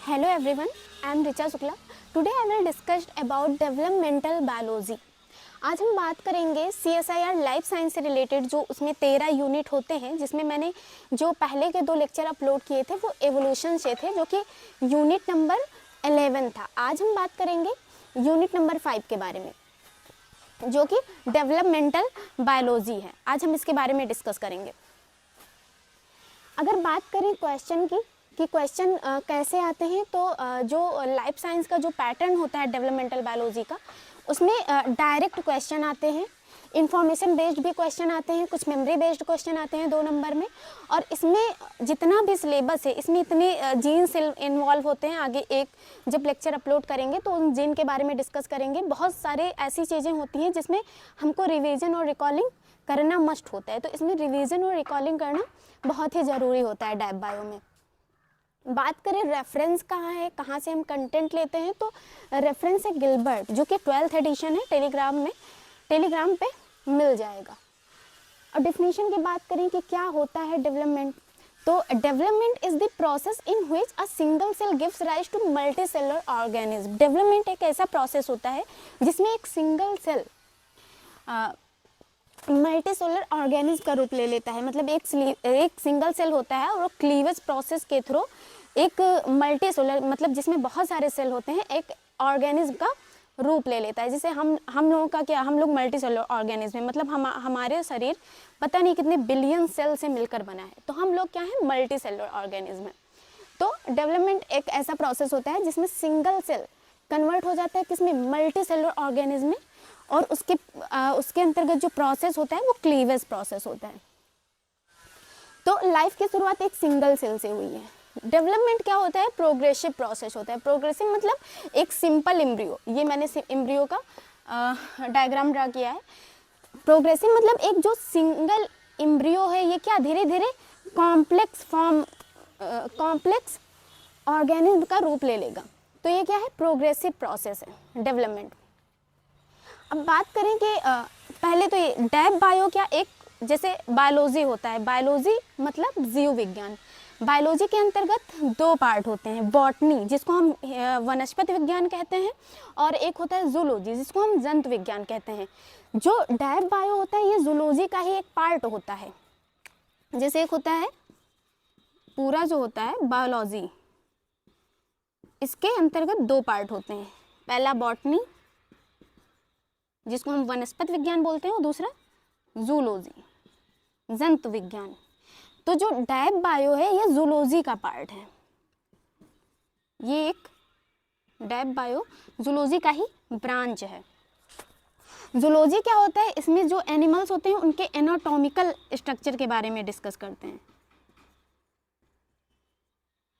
Hello everyone, I am Richa Shukla. Today I will discuss about developmental biology. आज हम बात करेंगे CSIR life science से related जो उसमें 13 यूनिट होते हैं, जिसमें मैंने जो पहले के 2 लेक्चर अपलोड किए थे वो एवोल्यूशन से थे, जो कि यूनिट नंबर 11 था। आज हम बात करेंगे यूनिट नंबर 5 के बारे में, जो कि डेवलपमेंटल बायोलॉजी है। आज हम इसके बारे में डिस्कस करेंगे। अगर बात करें क्वेश्चन की कि क्वेश्चन कैसे आते हैं, तो जो लाइफ साइंस का जो पैटर्न होता है डेवलपमेंटल बायोलॉजी का, उसमें डायरेक्ट क्वेश्चन आते हैं, इंफॉर्मेशन बेस्ड भी क्वेश्चन आते हैं, कुछ मेमोरी बेस्ड क्वेश्चन आते हैं 2 नंबर में। और इसमें जितना भी सिलेबस है, इसमें इतने जीन से इन्वॉल्व होते हैं। आगे एक जब लेक्चर अपलोड करेंगे तो उन जीन के बारे में डिस्कस करेंगे। बहुत सारे ऐसी चीज़ें होती हैं जिसमें हमको रिविज़न और रिकॉलिंग करना मस्ट होता है, तो इसमें रिविज़न और रिकॉलिंग करना बहुत ही ज़रूरी होता है डेव बायो में। बात करें रेफरेंस कहाँ है, कहाँ से हम कंटेंट लेते हैं, तो रेफरेंस है गिलबर्ट, जो कि 12th एडिशन है, टेलीग्राम पे मिल जाएगा। और डेफिनेशन की बात करें कि क्या होता है डेवलपमेंट, तो development is the process in which a single cell gives rise to multicellular organism. Development एक ऐसा प्रोसेस होता है जिसमें एक single cell multicellular organism का रूप ले लेता है। मतलब एक सिंगल सेल होता है और वो क्लीवेज प्रोसेस के थ्रू एक मल्टी सेलुलर, मतलब जिसमें बहुत सारे सेल होते हैं, एक ऑर्गेनिज्म का रूप ले लेता है। जैसे हम लोगों का क्या, हम लोग मल्टी सेलुलर ऑर्गेनिज्म है, मतलब हमारे शरीर पता नहीं कितने बिलियन सेल से मिलकर बना है, तो हम लोग क्या है, मल्टी सेलुलर ऑर्गेनिज्म है। तो डेवलपमेंट एक ऐसा प्रोसेस होता है जिसमें सिंगल सेल कन्वर्ट हो जाता है किसमें, मल्टी सेलुलर ऑर्गेनिज्म में, और उसके अंतर्गत जो प्रोसेस होता है वो क्लीवेज प्रोसेस होता है। तो लाइफ की शुरुआत एक सिंगल सेल से हुई है। डेवलपमेंट क्या होता है, प्रोग्रेसिव प्रोसेस होता है। प्रोग्रेसिव मतलब एक सिंपल एम्ब्रियो, ये मैंने एम्ब्रियो का डायग्राम ड्रा किया है। प्रोग्रेसिव मतलब एक जो सिंगल एम्ब्रियो है, ये क्या धीरे धीरे कॉम्प्लेक्स ऑर्गेनिज्म का रूप ले लेगा। तो ये क्या है, प्रोग्रेसिव प्रोसेस है डेवलपमेंट। अब बात करें कि पहले तो ये डेव बायो क्या, एक जैसे बायोलॉजी होता है, बायोलॉजी मतलब जीव विज्ञान। बायोलॉजी के अंतर्गत 2 पार्ट होते हैं, बॉटनी जिसको हम वनस्पति विज्ञान कहते हैं, और एक होता है जूलॉजी जिसको हम जंतु विज्ञान कहते हैं। जो डेव बायो होता है ये जूलॉजी का ही एक पार्ट होता है। जैसे एक होता है पूरा जो होता है बायोलॉजी, इसके अंतर्गत 2 पार्ट होते हैं, पहला बॉटनी जिसको हम वनस्पति विज्ञान बोलते हैं, और दूसरा जूलॉजी जंतु विज्ञान। तो जो डेव बायो है ये जूलॉजी का पार्ट है। ये एक डेव बायो जूलॉजी का ही ब्रांच है। जूलॉजी क्या होता है, इसमें जो एनिमल्स होते हैं उनके एनाटॉमिकल स्ट्रक्चर के बारे में डिस्कस करते हैं।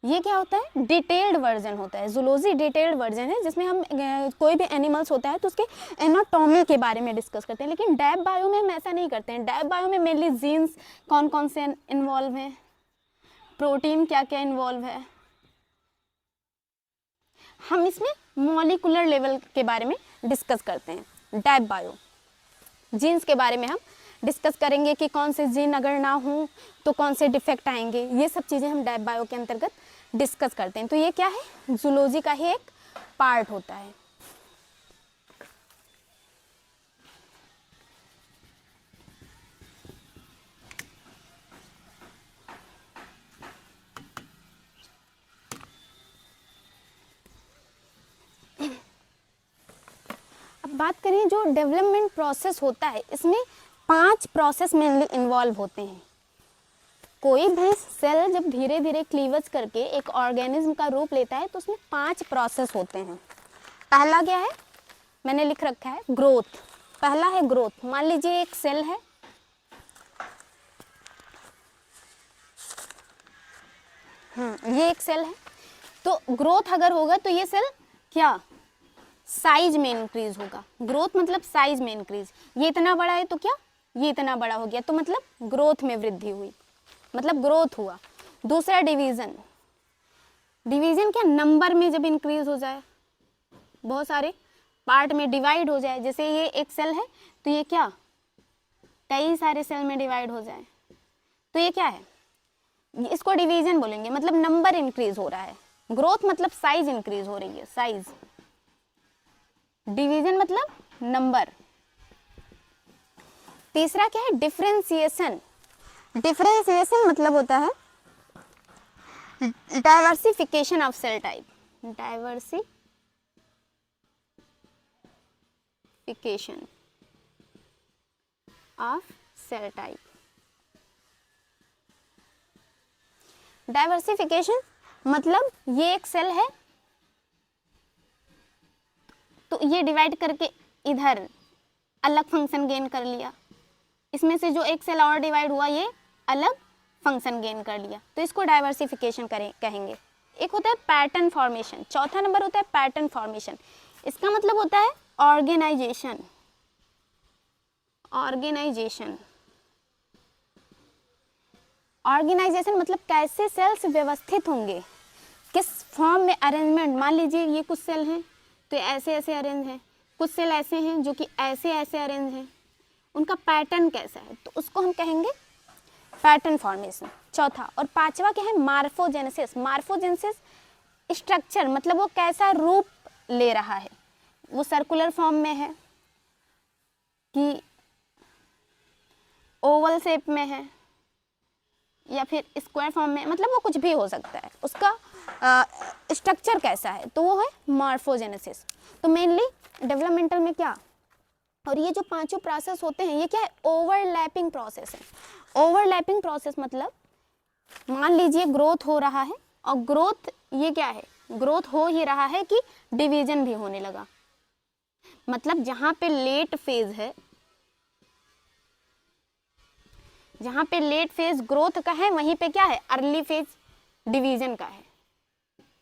ये क्या होता है, डिटेल्ड वर्जन होता है। जूलॉजी डिटेल्ड वर्जन है जिसमें हम कोई भी एनिमल्स होता है तो उसके एनाटॉमी के बारे में डिस्कस करते हैं। लेकिन डेव बायो में हम ऐसा नहीं करते हैं। डेव बायो में मेनली जीन्स कौन कौन से इन्वॉल्व हैं, प्रोटीन क्या क्या इन्वॉल्व है, हम इसमें मॉलिकुलर लेवल के बारे में डिस्कस करते हैं। डेव बायो जीन्स के बारे में हम डिस्कस करेंगे कि कौन से जीन अगर ना हो तो कौन से डिफेक्ट आएंगे, ये सब चीज़ें हम डेव बायो के अंतर्गत डिस्कस करते हैं। तो ये क्या है, जूलॉजी का ही एक पार्ट होता है। अब बात करें जो डेवलपमेंट प्रोसेस होता है, इसमें 5 प्रोसेस मेनली इन्वॉल्व होते हैं। कोई भी सेल जब धीरे धीरे क्लीवेज करके एक ऑर्गेनिज्म का रूप लेता है तो उसमें 5 प्रोसेस होते हैं। पहला क्या है, मैंने लिख रखा है ग्रोथ। पहला है ग्रोथ। मान लीजिए एक सेल है, ये एक सेल है, तो ग्रोथ अगर होगा तो ये सेल क्या, साइज में इंक्रीज होगा। ग्रोथ मतलब साइज में इंक्रीज। ये इतना बड़ा है तो क्या, ये इतना बड़ा हो गया, तो मतलब ग्रोथ में वृद्धि हुई, मतलब ग्रोथ हुआ। दूसरा डिवीजन। डिवीजन क्या, नंबर में जब इंक्रीज हो जाए, बहुत सारे पार्ट में डिवाइड हो जाए। जैसे ये एक सेल है तो ये क्या, कई सारे सेल में डिवाइड हो जाए, तो ये क्या है, इसको डिवीजन बोलेंगे। मतलब नंबर इंक्रीज हो रहा है, ग्रोथ मतलब साइज इंक्रीज हो रही है, साइज। डिवीजन मतलब नंबर। तीसरा क्या है, डिफरेंशिएशन। डिफरेंशिएशन मतलब होता है diversification of cell type. Diversification of cell type. Diversification मतलब ये एक सेल है तो ये डिवाइड करके इधर अलग फंक्शन गेन कर लिया, इसमें से जो एक सेल और डिवाइड हुआ ये अलग फंक्शन गेन कर लिया, तो इसको डाइवर्सिफिकेशन कहेंगे। एक होता है पैटर्न फॉर्मेशन, चौथा नंबर होता है पैटर्न फॉर्मेशन। इसका मतलब होता है ऑर्गेनाइजेशन। ऑर्गेनाइजेशन ऑर्गेनाइजेशन मतलब कैसे सेल्स व्यवस्थित होंगे, किस फॉर्म में अरेंजमेंट। मान लीजिए ये कुछ सेल हैं तो ऐसे ऐसे अरेंज हैं, कुछ सेल ऐसे हैं जो कि ऐसे ऐसे अरेंज हैं, उनका पैटर्न कैसा है, तो उसको हम कहेंगे पैटर्न फॉर्मेशन। चौथा और पांचवा क्या है, मार्फोजेनेसिस। मार्फोजेनेसिस स्ट्रक्चर मतलब वो कैसा रूप ले रहा है, वो सर्कुलर फॉर्म में है कि ओवल शेप में है या फिर स्क्वायर फॉर्म में, मतलब वो कुछ भी हो सकता है, उसका स्ट्रक्चर कैसा है, तो वो है मॉर्फोजेनेसिस। तो मेनली डेवलपमेंटल में क्या, और ये जो पांचों प्रोसेस होते हैं ये क्या है, ओवरलैपिंग प्रोसेस है। ओवरलैपिंग प्रोसेस मतलब मान लीजिए ग्रोथ हो रहा है और ग्रोथ ये क्या है, ग्रोथ हो ही रहा है कि डिवीजन भी होने लगा, मतलब जहां पे लेट फेज है, जहां पे लेट फेज ग्रोथ का है वहीं पे क्या है, अर्ली फेज डिवीजन का है।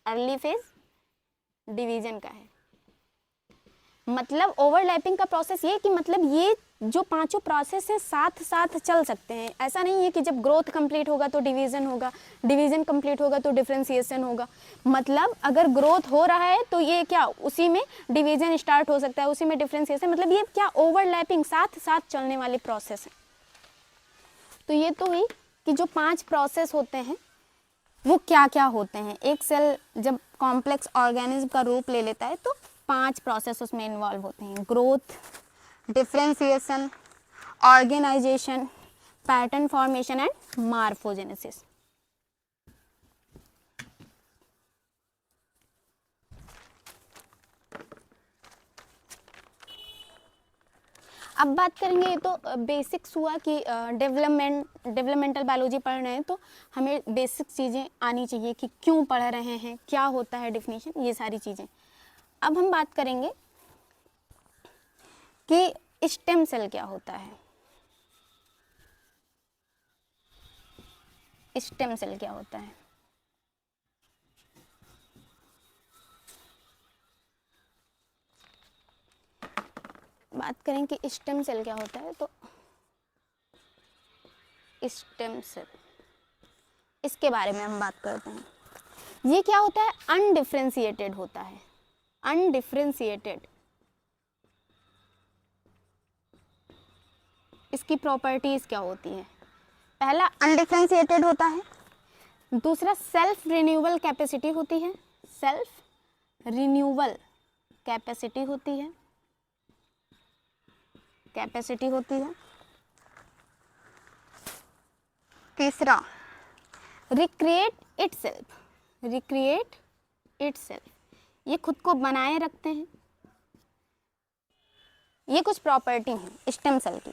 अर्ली फेज डिवीजन का है। मतलब ओवरलैपिंग का प्रोसेस ये कि मतलब ये जो पांचों प्रोसेस है साथ साथ चल सकते हैं। ऐसा नहीं है कि जब ग्रोथ कंप्लीट होगा तो डिवीजन होगा, डिवीजन कंप्लीट होगा तो डिफरेंशिएशन होगा। मतलब अगर ग्रोथ हो रहा है तो ये क्या, उसी में डिवीजन स्टार्ट हो सकता है, उसी में डिफरेंशिएशन, मतलब ये क्या ओवरलैपिंग साथ साथ चलने वाली प्रोसेस है। तो ये तो हुई कि जो 5 प्रोसेस होते हैं वो क्या क्या होते हैं। एक सेल जब कॉम्प्लेक्स ऑर्गेनिज्म का रूप ले लेता है तो 5 प्रोसेस उसमें इन्वॉल्व होते हैं, growth, differentiation, organisation, pattern formation and morphogenesis. अब बात करेंगे, ये तो बेसिक्स हुआ कि डेवलपमेंटल बायोलॉजी पढ़ रहे हैं तो हमें बेसिक चीज़ें आनी चाहिए कि क्यों पढ़ रहे हैं, क्या होता है डेफिनेशन, ये सारी चीज़ें। अब हम बात करेंगे कि स्टेम सेल क्या होता है। स्टेम सेल क्या होता है, बात करें कि स्टेम सेल क्या होता है, तो स्टेम सेल, इसके बारे में हम बात करते हैं। ये क्या होता है, अनडिफरेंशिएटेड होता है। अनडिफरेंशिएटेड, इसकी प्रॉपर्टीज क्या होती है, पहला अनडिफरेंशिएटेड होता है, दूसरा सेल्फ रिन्यूअल कैपेसिटी होती है, सेल्फ रिन्यूअल कैपेसिटी होती है, तीसरा रिक्रिएट इटसेल्फ, ये खुद को बनाए रखते हैं। ये कुछ प्रॉपर्टी हैं स्टेम सेल की।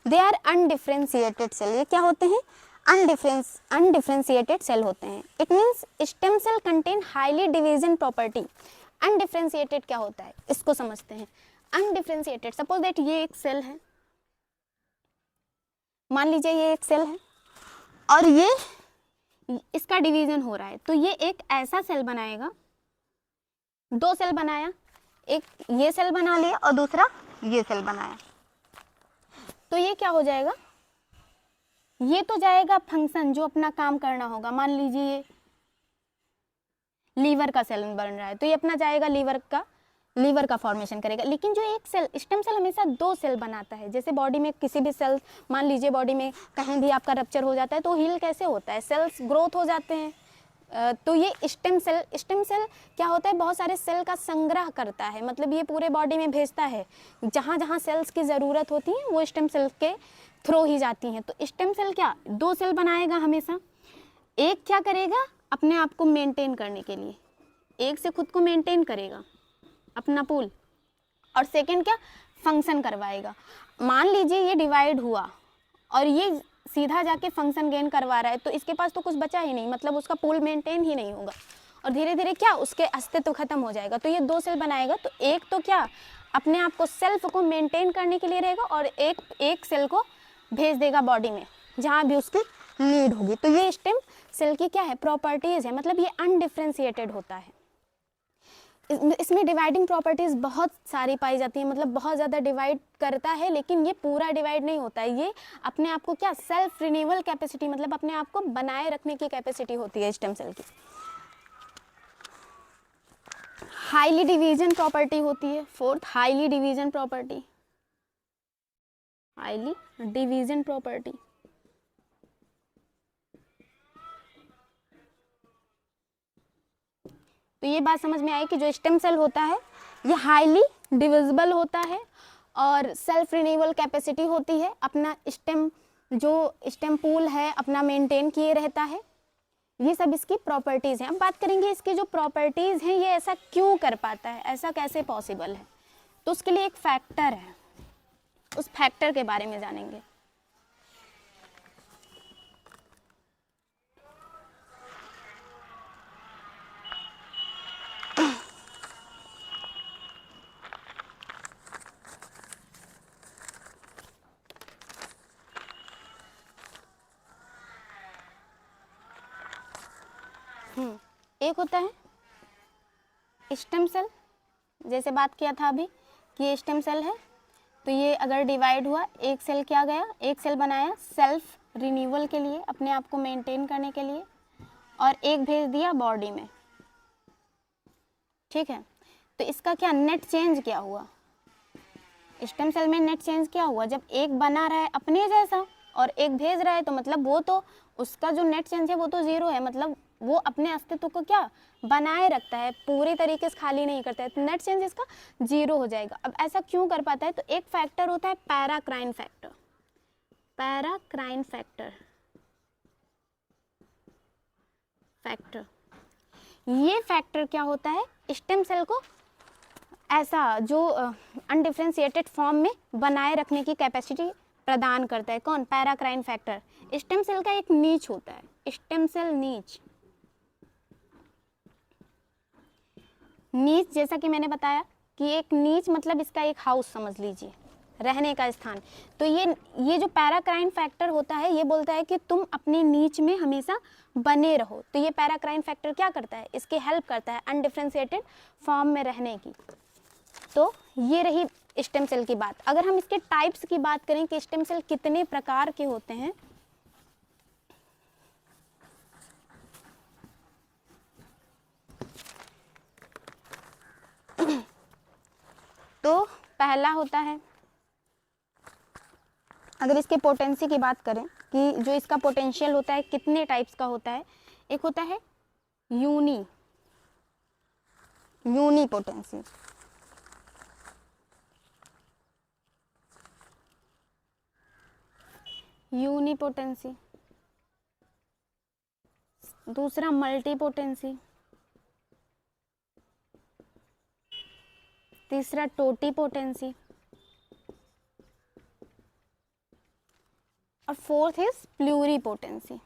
दे आर अनडिफरेंशिएटेड सेल, ये क्या होते हैं, अनडिफरेंशिएटेड सेल होते हैं। It means stem cell contain highly division property. Undifferentiated क्या होता है इसको समझते हैं। अनडिफरेंशिएटेड, सपोज दैट ये एक सेल है, मान लीजिए ये एक सेल है और ये इसका डिवीजन हो रहा है, तो ये एक ऐसा सेल बनाएगा, 2 सेल बनाया, एक ये सेल बना लिया और दूसरा ये सेल बनाया, तो ये क्या हो जाएगा, ये तो जाएगा फंक्शन जो अपना काम करना होगा। मान लीजिए ये लीवर का सेल बन रहा है तो ये अपना जाएगा लीवर का फॉर्मेशन करेगा। लेकिन जो एक सेल, स्टेम सेल हमेशा 2 सेल बनाता है। जैसे बॉडी में किसी भी सेल, मान लीजिए बॉडी में कहीं भी आपका रप्चर हो जाता है तो हील कैसे होता है, सेल्स ग्रोथ हो जाते हैं, तो ये स्टेम सेल क्या होता है, बहुत सारे सेल का संग्रह करता है, मतलब ये पूरे बॉडी में भेजता है, जहाँ जहाँ सेल्स की ज़रूरत होती है वो स्टेम सेल के थ्रू ही जाती हैं। तो स्टेम सेल क्या 2 सेल बनाएगा हमेशा, एक क्या करेगा अपने आप को मेंटेन करने के लिए, एक से खुद को मेंटेन करेगा अपना पूल, और सेकंड क्या फंक्शन करवाएगा। मान लीजिए ये डिवाइड हुआ और ये सीधा जाके फंक्शन गेन करवा रहा है, तो इसके पास तो कुछ बचा ही नहीं, मतलब उसका पूल मेंटेन ही नहीं होगा और धीरे धीरे क्या उसके अस्तित्व खत्म हो जाएगा। तो ये 2 सेल बनाएगा, तो एक तो क्या अपने आप को सेल्फ को मेंटेन करने के लिए रहेगा और एक सेल को भेज देगा बॉडी में जहाँ भी उसकी नीड होगी। तो ये स्टेम सेल की क्या है प्रॉपर्टीज है, मतलब ये अनडिफ्रेंशिएटेड होता है। इसमें डिवाइडिंग प्रॉपर्टीज़ बहुत सारी पाई जाती हैं, मतलब बहुत ज़्यादा डिवाइड करता है, लेकिन ये पूरा डिवाइड नहीं होता है। ये अपने आप को क्या सेल्फ रिन्यूअल कैपेसिटी, मतलब अपने आप को बनाए रखने की कैपेसिटी होती है स्टेम सेल की। हाईली डिवीजन प्रॉपर्टी होती है, fourth highly division property, highly division property. तो ये बात समझ में आई कि जो स्टेम सेल होता है ये हाईली डिविजिबल होता है और सेल्फ रिन्यूअल कैपेसिटी होती है, अपना स्टेम पूल है अपना मेंटेन किए रहता है। ये सब इसकी प्रॉपर्टीज़ हैं। अब बात करेंगे इसकी जो प्रॉपर्टीज़ हैं ये ऐसा क्यों कर पाता है, ऐसा कैसे पॉसिबल है। तो उसके लिए एक फैक्टर है, उस फैक्टर के बारे में जानेंगे। एक होता है स्टेम सेल, जैसे बात किया था अभी कि ये स्टेम सेल है, तो ये अगर डिवाइड हुआ एक सेल क्या गया, एक सेल बनाया सेल्फ रिन्यूअल के लिए, अपने आप को मेंटेन करने के लिए, और एक भेज दिया बॉडी में। ठीक है, तो इसका क्या नेट चेंज क्या हुआ, स्टेम सेल में नेट चेंज क्या हुआ, जब एक बना रहा है अपने जैसा और एक भेज रहा है, तो मतलब वो तो उसका जो नेट चेंज है वो तो जीरो है, मतलब वो अपने अस्तित्व को क्या बनाए रखता है, पूरी तरीके से खाली नहीं करता है, तो नेट चेंज इसका जीरो हो जाएगा। अब ऐसा क्यों कर पाता है, तो एक फैक्टर होता है पैराक्राइन फैक्टर। पैराक्राइन फैक्टर ये फैक्टर क्या होता है, स्टेम सेल को ऐसा जो अनडिफ्रेंशिएटेड फॉर्म में बनाए रखने की कैपेसिटी प्रदान करता है। कौन, पैराक्राइन फैक्टर। स्टेम सेल का एक नीच होता है, स्टेम सेल नीच। नीच जैसा कि मैंने बताया कि एक नीच मतलब इसका एक हाउस समझ लीजिए, रहने का स्थान। तो ये जो पैराक्राइन फैक्टर होता है ये बोलता है कि तुम अपनी नीच में हमेशा बने रहो। तो ये पैराक्राइन फैक्टर क्या करता है, इसकी हेल्प करता है अनडिफ्रेंशिएटेड फॉर्म में रहने की। तो ये रही स्टेम सेल की बात। अगर हम इसके टाइप्स की बात करें कि स्टेम सेल कितने प्रकार के होते हैं, तो पहला होता है, अगर इसके पोटेंसी की बात करें कि जो इसका पोटेंशियल होता है कितने टाइप्स का होता है, एक होता है यूनी पोटेंसी। यूनिपोटेंसी, दूसरा मल्टीपोटेंसी, तीसरा टोटीपोटेंसी, और फोर्थ इज प्लूरीपोटेंसी।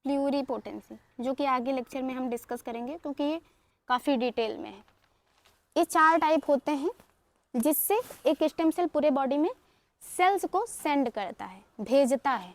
प्लूरीपोटेंसी जो कि आगे लेक्चर में हम डिस्कस करेंगे क्योंकि ये काफ़ी डिटेल में है। ये 4 टाइप होते हैं जिससे एक स्टेम सेल पूरे बॉडी में सेल्स को सेंड करता है, भेजता है।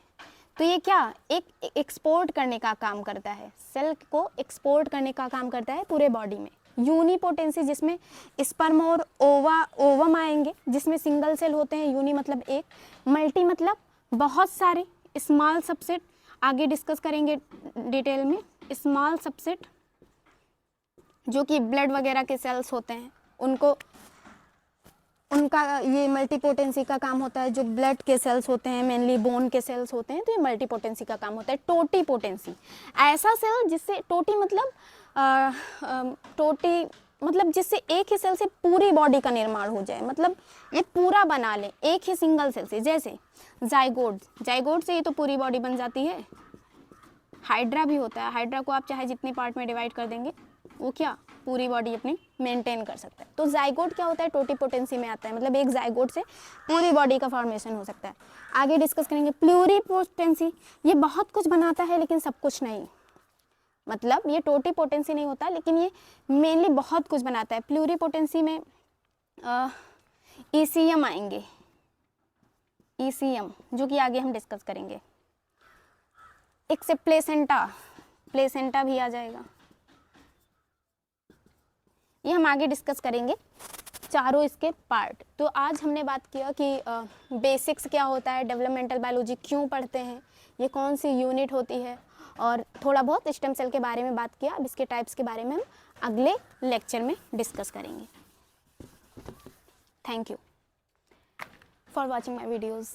तो ये क्या एक एक्सपोर्ट करने का काम करता है, सेल को एक्सपोर्ट करने का काम करता है पूरे बॉडी में। यूनिपोटेंसी जिसमें स्पर्म और ओवम आएंगे, जिसमें सिंगल सेल होते हैं, यूनि मतलब एक, मल्टी मतलब बहुत सारे, स्मॉल सबसेट आगे डिस्कस करेंगे डिटेल में। स्मॉल सबसेट जो कि ब्लड वगैरह के सेल्स होते हैं उनको उनका ये मल्टीपोटेंसी का काम होता है। जो ब्लड के सेल्स होते हैं, मेनली बोन के सेल्स होते हैं, तो ये मल्टीपोटेंसी का काम होता है। टोटीपोटेंसी ऐसा सेल जिससे, टोटी मतलब जिससे एक ही सेल से पूरी बॉडी का निर्माण हो जाए, मतलब ये पूरा बना ले एक ही सिंगल सेल से। जैसे जाइगोट से ये तो पूरी बॉडी बन जाती है। हाइड्रा भी होता है, हाइड्रा को आप चाहे जितने पार्ट में डिवाइड कर देंगे वो क्या पूरी बॉडी अपनी मेंटेन कर सकता है। तो जाइगोट क्या होता है, टोटीपोटेंसी में आता है, मतलब एक जाइगोट से पूरी बॉडी का फॉर्मेशन हो सकता है। आगे डिस्कस करेंगे प्लूरीपोटेंसी। ये बहुत कुछ बनाता है लेकिन सब कुछ नहीं, मतलब ये टोटीपोटेंसी नहीं होता लेकिन ये मेनली बहुत कुछ बनाता है। प्लूरीपोटेंसी में ईसीएम आएंगे, ईसीएम जो कि आगे हम डिस्कस करेंगे। एक से प्लेसेंटा भी आ जाएगा, ये हम आगे डिस्कस करेंगे चारों इसके पार्ट। तो आज हमने बात किया कि बेसिक्स क्या होता है, डेवलपमेंटल बायोलॉजी क्यों पढ़ते हैं, ये कौन सी यूनिट होती है, और थोड़ा बहुत स्टेम सेल के बारे में बात किया। अब इसके टाइप्स के बारे में हम अगले लेक्चर में डिस्कस करेंगे। Thank you for watching my videos.